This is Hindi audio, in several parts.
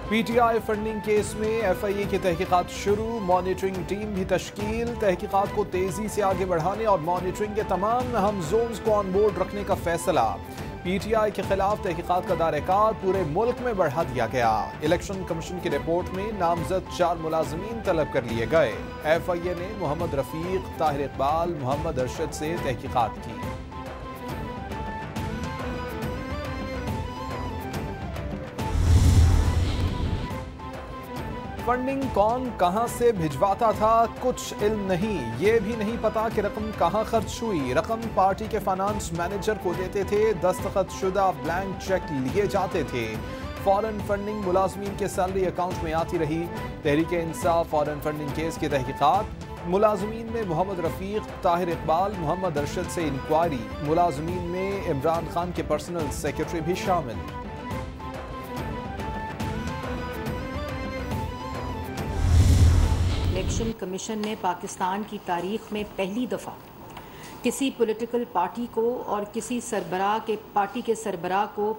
पीटीआई फंडिंग केस में एफआईए की तहकीकात शुरू, मॉनिटरिंग टीम भी तश्कील, तहकीकात को तेजी से आगे बढ़ाने और मॉनिटरिंग के तमाम अहम जोन्स को ऑन बोर्ड रखने का फैसला। पीटीआई के खिलाफ तहकीकात का दायरा पूरे मुल्क में बढ़ा दिया गया। इलेक्शन कमीशन की रिपोर्ट में नामजद 4 मुलाजमीन तलब कर लिए गए। एफआईए ने मोहम्मद रफीक, ताहिर इकबाल, मोहम्मद अरशद से तहकीकात की। फंडिंग कौन कहां से भिजवाता था, कुछ इल्म नहीं। ये भी नहीं पता कि रकम कहां खर्च हुई। रकम पार्टी के फाइनेंस मैनेजर को देते थे, दस्तखत शुदा ब्लैंक चेक लिए जाते थे। फॉरेन फंडिंग मुलाजमीन के सैलरी अकाउंट में आती रही। Tehreek Insaf foreign funding case की तहकीकात, मुलाजमीन में मोहम्मद रफीक, ताहिर इकबाल, मोहम्मद अरशद से इंक्वायरी। मुलाजमीन में इमरान खान के पर्सनल सेक्रेटरी भी शामिल। इलेक्शन कमीशन ने पाकिस्तान की तारीख में पहली दफ़ा किसी पॉलिटिकल पार्टी को और किसी पार्टी के सरबराह को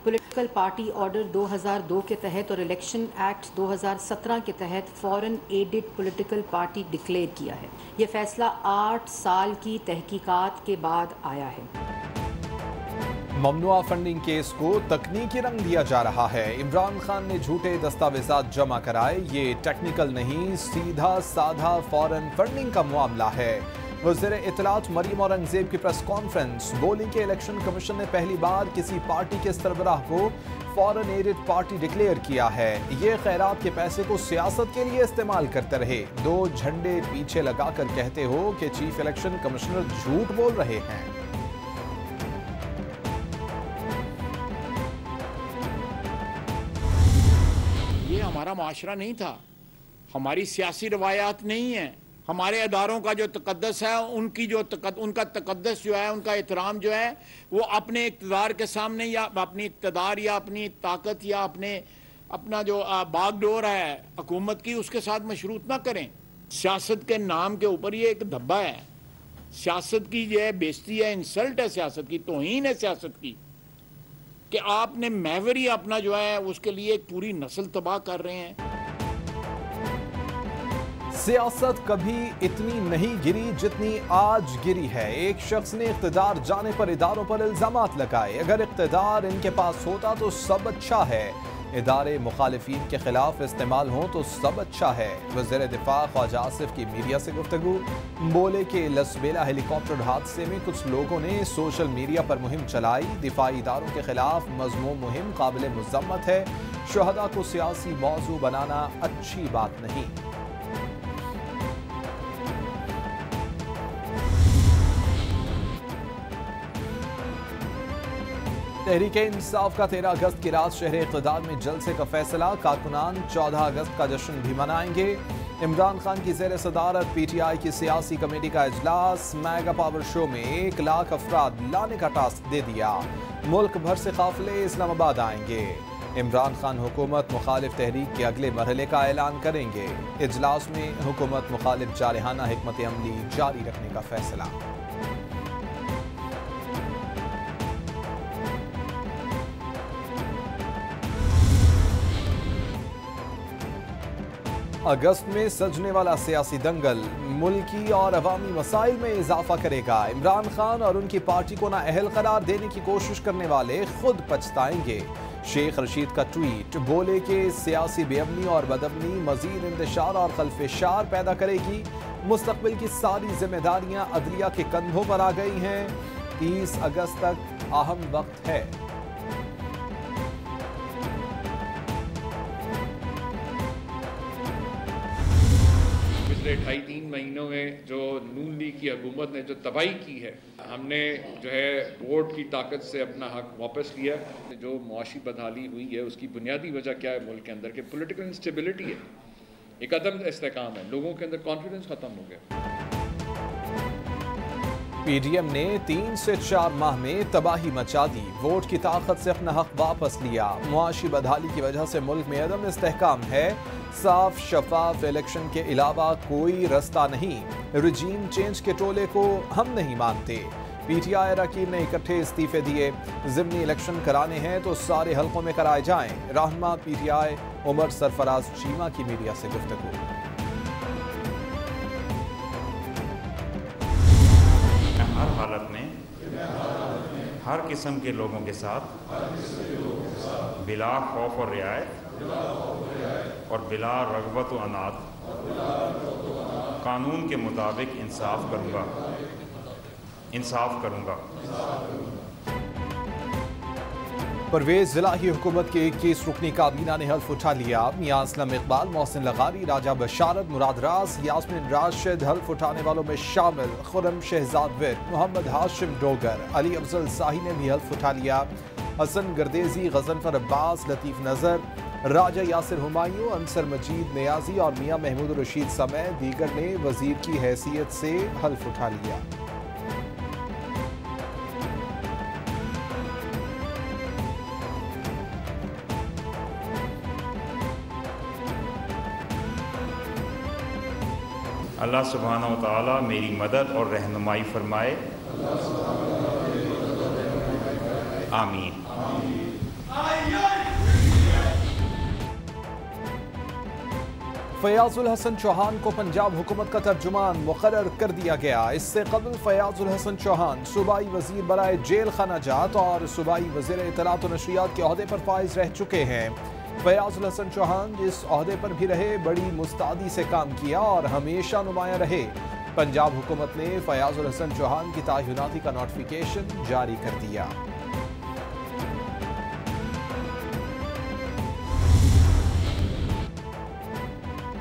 पॉलिटिकल पार्टी ऑर्डर 2002 के तहत और इलेक्शन एक्ट 2017 के तहत foreign aided political party declare किया है। ये फैसला 8 साल की तहकीकात के बाद आया है। ममनुआ फंडिंग केस को तकनीकी रंग दिया जा रहा है। इमरान खान ने झूठे दस्तावेजात जमा कराए। ये टेक्निकल नहीं, सीधा साधा फॉरेन फंडिंग का मामला है। वज़ीर इत्तलात मरीम औरंगजेब की प्रेस कॉन्फ्रेंस, बोली कि इलेक्शन कमीशन ने पहली बार किसी पार्टी के सरबराह को फॉरेन एडेड पार्टी डिक्लेयर किया है। ये खैरात के पैसे को सियासत के लिए इस्तेमाल करते रहे। 2 झंडे पीछे लगाकर कहते हो कि चीफ इलेक्शन कमिश्नर झूठ बोल रहे हैं। हमारा माशरा नहीं था, हमारी सियासी रवायात नहीं है। हमारे अदारों का जो तकद्दस है, उनका तकद्दस जो है, उनका एहतराम जो है, वो अपने इक़्तिदार के सामने या अपनी इक़्तिदार या अपनी ताकत या अपना जो बागडोर है हुकूमत की, उसके साथ मशरूत ना करें। सियासत के नाम के ऊपर ये एक धब्बा है। सियासत की जो है बेइज्जती है, इंसल्ट है सियासत की, तौहीन है सियासत की, कि आपने महवरी अपना जो है उसके लिए एक पूरी नस्ल तबाह कर रहे हैं। सियासत कभी इतनी नहीं गिरी जितनी आज गिरी है। एक शख्स ने इख्तिदार जाने पर इदारों पर इल्जामात लगाए। अगर इख्तिदार इनके पास होता तो सब अच्छा है, इदारे मुखालिफिन के खिलाफ इस्तेमाल हों तो सब अच्छा है। वज़ीर दिफा ख्वाजा आसिफ की मीडिया से गुफ्तगू, बोले कि लसबेला हेलीकॉप्टर हादसे में कुछ लोगों ने सोशल मीडिया पर मुहिम चलाई। दिफाई इदारों के खिलाफ मज़मूम मुहिम काबिल मुज़म्मत है। शुहदा को सियासी मौजू बनाना अच्छी बात नहीं। तहरीक इंसाफ का 13 अगस्त की रात शहर इक़्तिदार में जलसे का फैसला। कारकुनान 14 अगस्त का जश्न भी मनाएंगे। इमरान खान की ज़ेर सदारत पीटीआई की सियासी कमेटी का इजलास। मेगा पावर शो में 1 लाख अफराद लाने का टास्क दे दिया। मुल्क भर से काफिले इस्लामाबाद आएंगे। इमरान खान हुकूमत मुखालिफ तहरीक के अगले मरहले का ऐलान करेंगे। इजलास में हुकूमत मुखालिफ जारहाना हिकमत अमली जारी रखने का फैसला। अगस्त में सजने वाला सियासी दंगल मुल्की और अवामी मसाइल में इजाफा करेगा। इमरान खान और उनकी पार्टी को नाअहल करार देने की कोशिश करने वाले खुद पछताएंगे। शेख रशीद का ट्वीट, बोले कि सियासी बेअमनी और बदअमनी मजीद इंतशार और खल्फशार पैदा करेगी। मुस्तकबिल की सारी जिम्मेदारियां अदलिया के कंधों पर आ गई हैं। 30 अगस्त तक अहम वक्त है। पिछले 2.5-3 महीनों में जो नून लीग की हुकूमत ने जो तबाही की है, हमने जो है वोट की ताकत से अपना हक वापस लिया। जो मुआशी बदहाली हुई है उसकी बुनियादी वजह क्या है? मुल्क के अंदर के पॉलिटिकल इंस्टेबिलिटी है, एक अदम इस्तेकाम है, लोगों के अंदर कॉन्फिडेंस खत्म हो गया। पीडीएम ने 3 से 4 माह में तबाही मचा दी। वोट की ताकत से अपना हक वापस लिया। मुआशी बदहाली की वजह से मुल्क में अदम इस्तेहकाम है। साफ शफाफ इलेक्शन के अलावा कोई रास्ता नहीं। रजीम चेंज के टोले को हम नहीं मानते। PTI अरकान ने इकट्ठे इस्तीफे दिए। ज़िमनी इलेक्शन कराने हैं तो सारे हलकों में कराए जाएं। रहनुमा PTI उमर सरफराज चीमा की मीडिया से गुफ्तगू। हर हालत में हर किस्म के लोगों के साथ बिला खौफ और रियायत और बिला रग़बत व अनाद कानून के मुताबिक इंसाफ करूँगा। परवेज जिलाही हुकूमत के 21 रुकनी काबीना ने हल्फ उठा लिया। मियां असलम इकबाल, मोहसिन लगारी, राजा बशारत, मुराद रास, यास्मीन राशिद हल्फ उठाने वालों में शामिल। खुरम शहजाद विर, मोहम्मद हाशिम डोगर, अली अफजल शाही ने भी हल्फ उठा लिया। हसन गर्देजी, गजनफर अब्बास, लतीफ नजर, राजा यासिर हुमायूं, अंसर मजीद नियाजी और मियां महमूद रशीद समेत दीगर ने वजीर की हैसियत से हल्फ उठा लिया। अल्लाह सुब्हानहू व तआला मेरी मदद और रहनुमाई फरमाए। आमीन। फयाजुल हसन चौहान को पंजाब हुकूमत का तर्जुमान मुकर्रर कर दिया गया। इससे कबल फयाजुल हसन चौहान सूबाई वजीर बराए जेल खाना जात और सूबाई वजीर इत्तलात व नशरियात के ओहदे पर फाइज रह चुके हैं। फयाजुल हसन चौहान जिस ओहदे पर भी रहे बड़ी मुस्तैदी से काम किया और हमेशा नुमायां रहे। पंजाब हुकूमत ने फयाजुल हसन चौहान की तायुनाती का नोटिफिकेशन जारी कर दिया।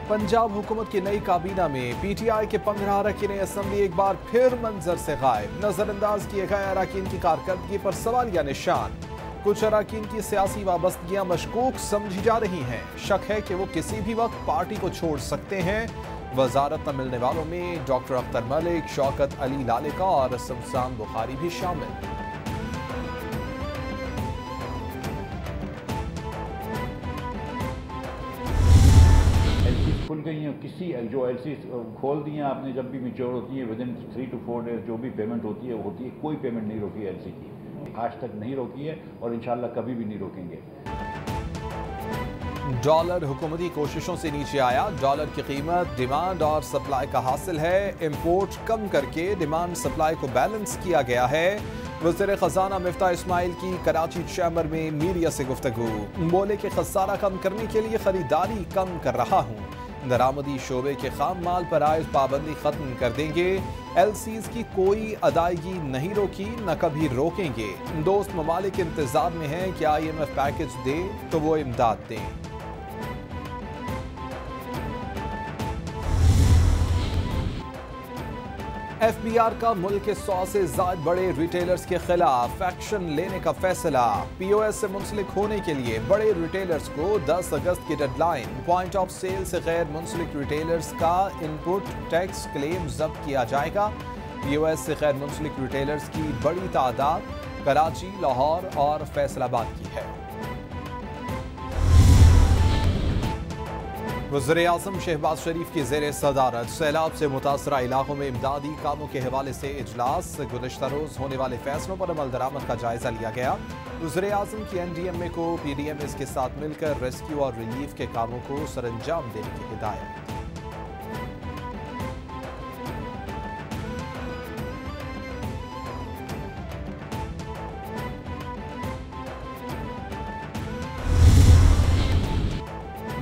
पंजाब हुकूमत की नई काबीना में PTI के 15 अरकान असम्बली एक बार फिर मंजर से गायब। नजरअंदाज किए गए अरकान की कारकर्दगी पर सवालिया निशान। कुछ अरकान की सियासी वाबस्तगियां मशकूक समझी जा रही हैं। शक है कि वो किसी भी वक्त पार्टी को छोड़ सकते हैं। वजारत न मिलने वालों में डॉक्टर अख्तर मलिक, शौकत अली लालिका और शमशान बुखारी भी शामिल। खुल गई हैं किसी जो LC खोल दी हैं आपने, जब भी मैच्योर होती है विदिन 3 to 4 डेज जो भी पेमेंट होती है वो होती है। कोई पेमेंट नहीं रोकी है LC की, आज तक नहीं रोकी है और इंशाल्लाह कभी भी नहीं रोकेंगे। डॉलर हुकूमती कोशिशों से नीचे आया। डॉलर की कीमत डिमांड और सप्लाई का हासिल है। इंपोर्ट कम करके डिमांड सप्लाई को बैलेंस किया गया है। वज़ीर ख़जाना मिफ्ता इस्माइल की कराची चैम्बर में मीडिया से गुफ्तगू। बोले कि खसारा कम करने के लिए खरीदारी कम कर रहा हूँ। दरामदी शोबे के खाम माल पर आयद पाबंदी खत्म कर देंगे। LCs की कोई अदायगी नहीं रोकी, न कभी रोकेंगे। दोस्त ममालिक इंतजार में हैं कि IMF पैकेज दे तो वो इमदाद दें। FBR का मुल्क के 100 से ज्यादा बड़े रिटेलर्स के खिलाफ एक्शन लेने का फैसला। POS से मुंसलिक होने के लिए बड़े रिटेलर्स को 10 अगस्त की डेडलाइन। पॉइंट ऑफ सेल से गैर मुंसलिक रिटेलर्स का इनपुट टैक्स क्लेम जब्त किया जाएगा। POS से गैर मुंसलिक रिटेलर्स की बड़ी तादाद कराची, लाहौर और फैसलाबाद की है। वज़ीर-ए-आज़म शहबाज शरीफ की ज़ेर सदारत सैलाब से मुतासरा इलाकों में इमदादी कामों के हवाले से इजलास। गुज़श्ता रोज़ होने वाले फैसलों पर अमल दरामद का जायजा लिया गया। वज़ीर-ए-आज़म की NDMA को PDMS के साथ मिलकर रेस्क्यू और रिलीफ के कामों को सरअंजाम देने की हिदायत।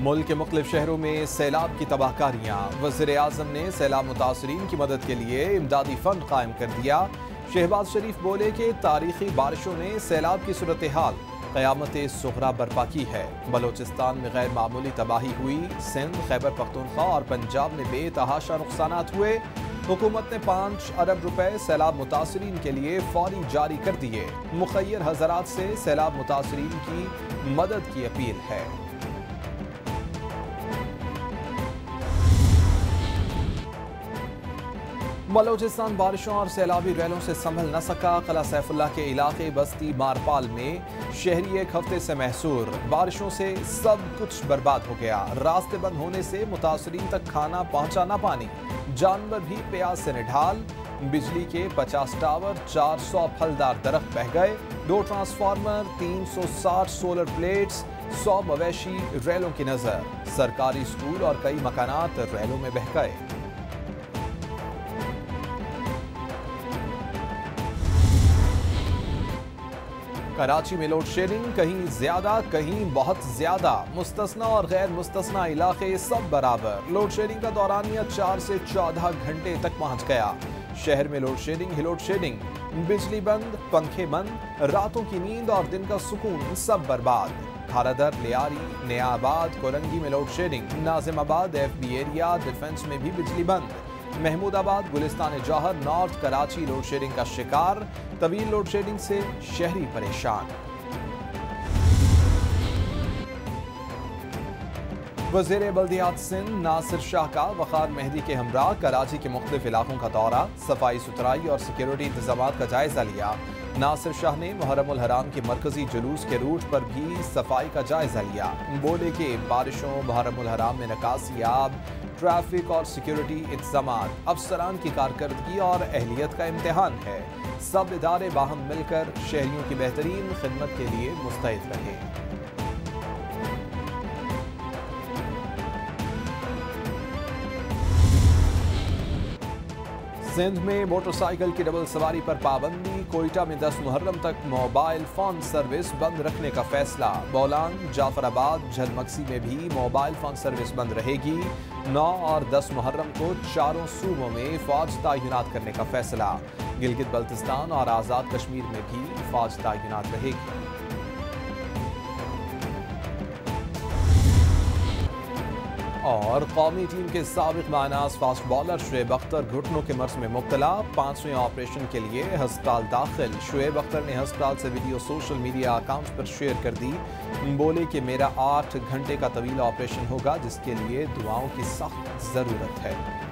मुल्क के मुख्तलिफ शहरों में सैलाब की तबाहकारियाँ। वज़ीर-ए-आज़म ने सैलाब मुतासरीन की मदद के लिए इमदादी फंड कायम कर दिया। शहबाज शरीफ बोले कि तारीखी बारिशों ने सैलाब की सूरत हाल क़यामत सुग़रा बर्पा की है। बलोचिस्तान में गैर मामूली तबाही हुई। सिंध, खैबर पख्तूनख्वा और पंजाब में बेतहाशा नुकसानात हुए। हुकूमत ने 5 अरब रुपए सैलाब मुतासरीन के लिए फौरी जारी कर दिए। मुखय्यर हज़रात से सैलाब मुतासरीन की मदद की अपील है। बलोचिस्तान बारिशों और सैलाबी रैलों से संभल न सका। किला सैफुल्लाह के इलाके बस्ती मारपाल में शहरी एक हफ्ते से महसूर। बारिशों से सब कुछ बर्बाद हो गया। रास्ते बंद होने से मुतासरीन तक खाना पहुंचा न पानी, जानवर भी प्यास से निढाल। बिजली के 50 टावर, 400 फलदार दरख्त बह गए, 2 ट्रांसफार्मर, 360 सोलर प्लेट्स, 100 मवेशी रेलों की नजर। सरकारी स्कूल और कई मकानात रेलों में बह गए। कराची में लोड शेडिंग, कहीं ज्यादा कहीं बहुत ज्यादा, मुस्तस्ना और गैर मुस्तस्ना इलाके सब बराबर। लोड शेडिंग का दौरानिया 4 से 14 घंटे तक पहुंच गया। शहर में लोड शेडिंग ही लोड शेडिंग, बिजली बंद, पंखे बंद, रातों की नींद और दिन का सुकून सब बर्बाद। खारादर, लियारी, नयाबाद, कोरंगी में load shedding, Nazimabad, FB area, defence में भी बिजली बंद। महमूदाबाद, गुलिस्तान जौहर, नॉर्थ कराची लोड शेडिंग का शिकार। तवील लोड शेडिंग से शहरी परेशान। वज़ीर बल्दियात सिंध नासिर शाह का वक़ार मेहदी के हमरा कराची के मुख्तलिफ इलाकों का दौरा, सफाई सुथराई और सिक्योरिटी इंतजामात का जायजा लिया। नासिर शाह ने मुहर्रमुल हराम के मरकजी जुलूस के रूट पर भी सफाई का जायजा लिया। बोले कि बारिशों, मुहर्रमुल हराम में नकासी आब, ट्रैफिक और सिक्योरिटी इंतजामात अफसरान की कारकर्दगी और अहलियत का इम्तिहान है। सब इदारे बाहम मिलकर शहरियों की बेहतरीन खिदमत के लिए मुस्तैद रहे। सिंध में मोटरसाइकिल की डबल सवारी पर पाबंदी, कोयटा में 10 मुहर्रम तक मोबाइल फोन सर्विस बंद रखने का फैसला। बोलान, जाफराबाद, झलमक्सी में भी मोबाइल फोन सर्विस बंद रहेगी। 9 और 10 मुहर्रम को चारों सूबों में फौज तैनात करने का फैसला। गिलगित बल्तिस्तान और आज़ाद कश्मीर में भी फौज तैनात रहेगी। और कौमी टीम के साबिक मानास फास्ट बॉलर शुएब अख्तर घुटनों के मर्ज में मुब्तला, 5वें ऑपरेशन के लिए अस्पताल दाखिल। शुएब अख्तर ने अस्पताल से वीडियो सोशल मीडिया अकाउंट पर शेयर कर दी। बोले कि मेरा 8 घंटे का तवील ऑपरेशन होगा, जिसके लिए दुआओं की सख्त ज़रूरत है।